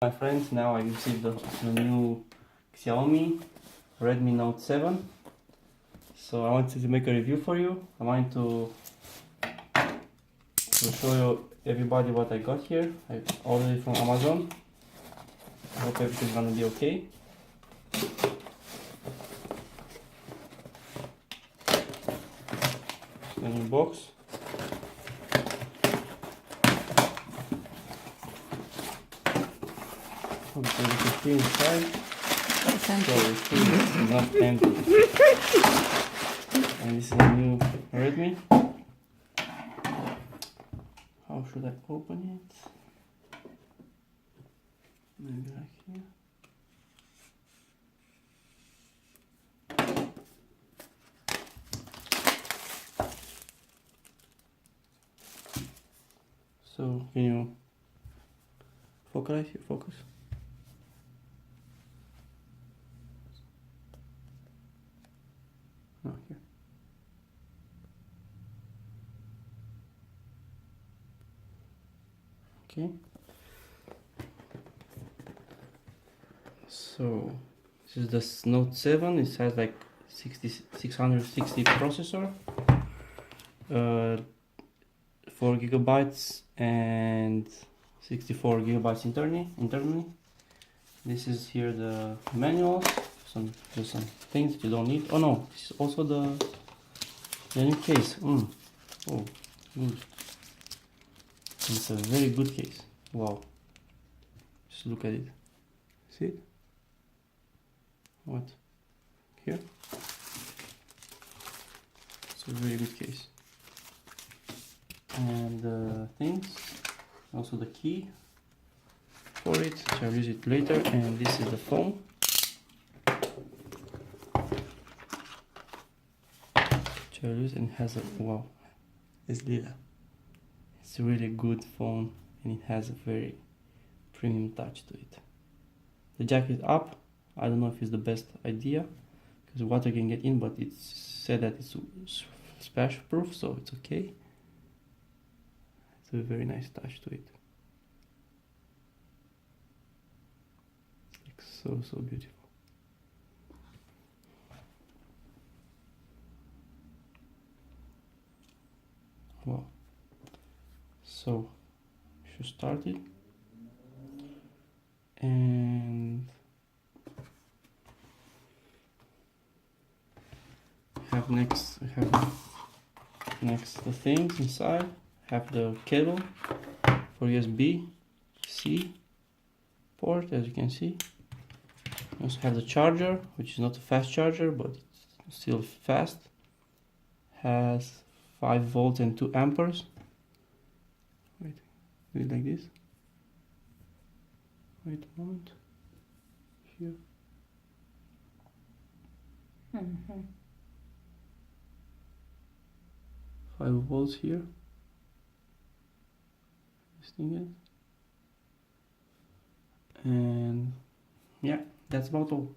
My friends, now I received the new Xiaomi Redmi Note 7. So I wanted to make a review for you. I wanted to show you everybody what I got here. I ordered it from Amazon. I hope everything's gonna be okay. The new box. Okay, you can see inside. So it's not empty. And this is a new Redmi. How should I open it? Maybe like here. So can you focus? Focus. No, here. Okay. So this is the Note 7. It has like 660 processor, 4 gigabytes and 64 gigabytes internally. This is here the manuals. Just some things that you don't need. Oh no, this is also the new case. Oh, good. It's a very good case. Wow. Just look at it. See it? What? Here? It's a very good case. And the things, also the key for it, so I'll use it later. And this is the phone. I'll use, and it has a, wow, it's lila. It's a really good phone and it has a very premium touch to it. The jack is up. I don't know if it's the best idea because water can get in, but it's said that it's splash proof, so it's okay. It's a very nice touch to it. It's so beautiful. Wow. So you should start it, and have next the things inside. Have the cable for USB-C port, as you can see. You also have the charger, which is not a fast charger, but it's still fast. Has 5 volts and 2 amperes. Wait, do it like this. Wait a moment. Here. 5 volts here. This thing is. And yeah, that's about all.